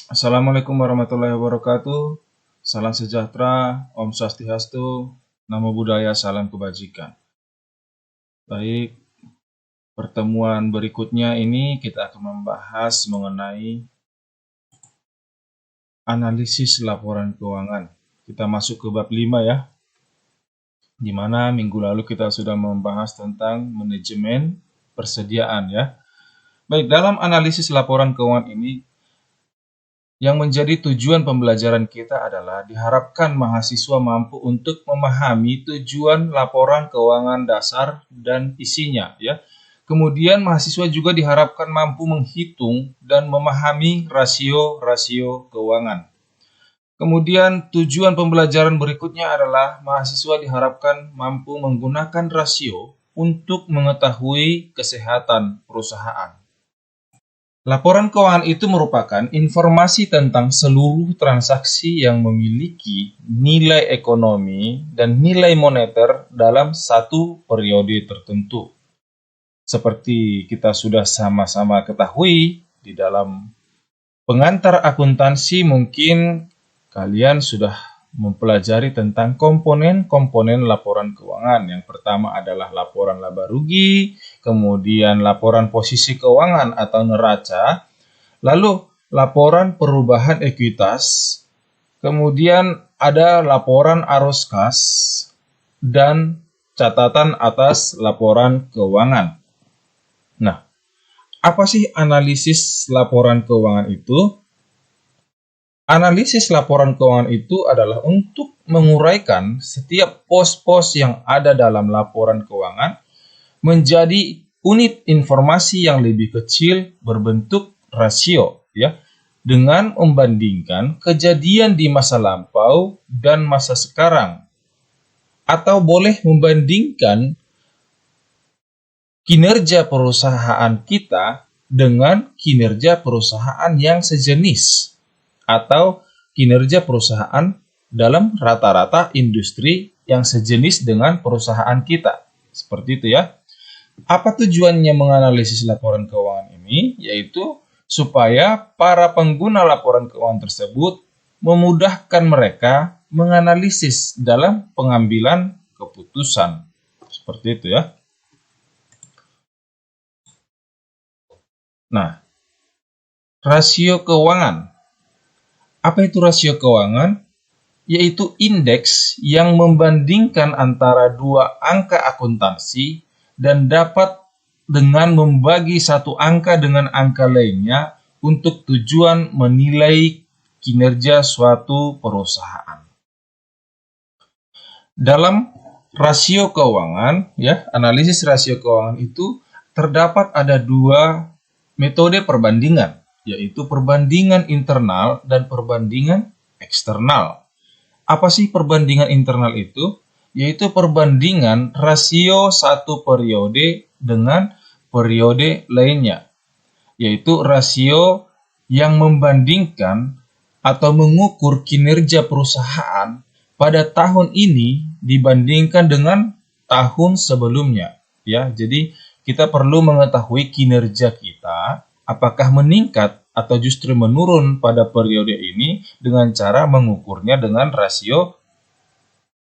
Assalamualaikum warahmatullahi wabarakatuh. Salam sejahtera, Om Swastiastu, Namo Buddhaya, salam kebajikan. Baik, pertemuan berikutnya ini kita akan membahas mengenai analisis laporan keuangan. Kita masuk ke bab 5 ya, di mana minggu lalu kita sudah membahas tentang manajemen persediaan ya. Baik, dalam analisis laporan keuangan ini, yang menjadi tujuan pembelajaran kita adalah diharapkan mahasiswa mampu untuk memahami tujuan laporan keuangan dasar dan isinya ya. Kemudian mahasiswa juga diharapkan mampu menghitung dan memahami rasio-rasio keuangan. Kemudian tujuan pembelajaran berikutnya adalah mahasiswa diharapkan mampu menggunakan rasio untuk mengetahui kesehatan perusahaan. Laporan keuangan itu merupakan informasi tentang seluruh transaksi yang memiliki nilai ekonomi dan nilai moneter dalam satu periode tertentu. Seperti kita sudah sama-sama ketahui, di dalam pengantar akuntansi mungkin kalian sudah mempelajari tentang komponen-komponen laporan keuangan. Yang pertama adalah laporan laba rugi, kemudian laporan posisi keuangan atau neraca, lalu laporan perubahan ekuitas, kemudian ada laporan arus kas, dan catatan atas laporan keuangan. Nah, apa sih analisis laporan keuangan itu? Analisis laporan keuangan itu adalah untuk menguraikan setiap pos-pos yang ada dalam laporan keuangan menjadi unit informasi yang lebih kecil berbentuk rasio ya, dengan membandingkan kejadian di masa lampau dan masa sekarang, atau boleh membandingkan kinerja perusahaan kita dengan kinerja perusahaan yang sejenis atau kinerja perusahaan dalam rata-rata industri yang sejenis dengan perusahaan kita. Seperti itu ya. Apa tujuannya menganalisis laporan keuangan ini? Yaitu supaya para pengguna laporan keuangan tersebut memudahkan mereka menganalisis dalam pengambilan keputusan. Seperti itu ya. Nah, rasio keuangan. Apa itu rasio keuangan? Yaitu indeks yang membandingkan antara dua angka akuntansi dan dapat dengan membagi satu angka dengan angka lainnya untuk tujuan menilai kinerja suatu perusahaan. Dalam rasio keuangan, ya, analisis rasio keuangan itu terdapat ada dua metode perbandingan, yaitu perbandingan internal dan perbandingan eksternal. Apa sih perbandingan internal itu? Yaitu perbandingan rasio satu periode dengan periode lainnya, yaitu rasio yang membandingkan atau mengukur kinerja perusahaan pada tahun ini dibandingkan dengan tahun sebelumnya. Ya, jadi kita perlu mengetahui kinerja kita apakah meningkat atau justru menurun pada periode ini dengan cara mengukurnya dengan rasio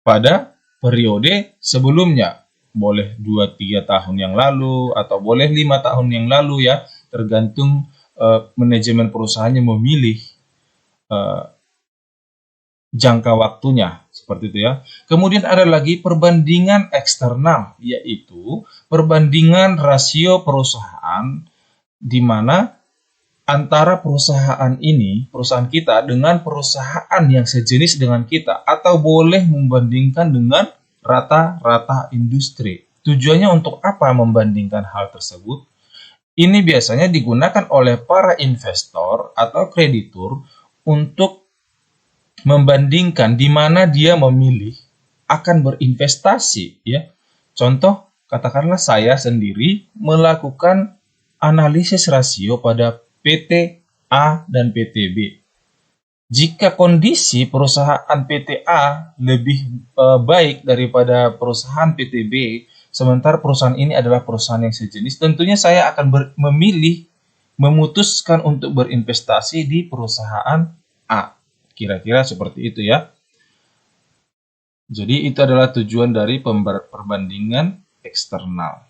pada periode sebelumnya. Boleh 2-3 tahun yang lalu atau boleh 5 tahun yang lalu ya, tergantung manajemen perusahaannya memilih jangka waktunya, seperti itu ya. Kemudian ada lagi perbandingan eksternal, yaitu perbandingan rasio perusahaan di mana antara perusahaan ini, perusahaan kita dengan perusahaan yang sejenis dengan kita, atau boleh membandingkan dengan rata-rata industri. Tujuannya untuk apa membandingkan hal tersebut? Ini biasanya digunakan oleh para investor atau kreditur untuk membandingkan di mana dia memilih akan berinvestasi ya. Contoh, katakanlah saya sendiri melakukan analisis rasio pada PT A dan PT B. Jika kondisi perusahaan PT A lebih baik daripada perusahaan PT B, sementara perusahaan ini adalah perusahaan yang sejenis, tentunya saya akan memilih memutuskan untuk berinvestasi di perusahaan A. Kira-kira seperti itu ya. Jadi itu adalah tujuan dari perbandingan eksternal.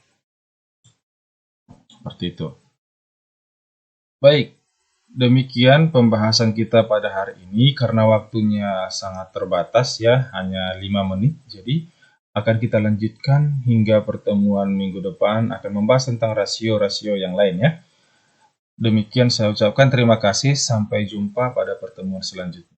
Seperti itu. Baik, demikian pembahasan kita pada hari ini karena waktunya sangat terbatas ya, hanya 5 menit. Jadi akan kita lanjutkan hingga pertemuan minggu depan akan membahas tentang rasio-rasio yang lain ya. Demikian saya ucapkan terima kasih, sampai jumpa pada pertemuan selanjutnya.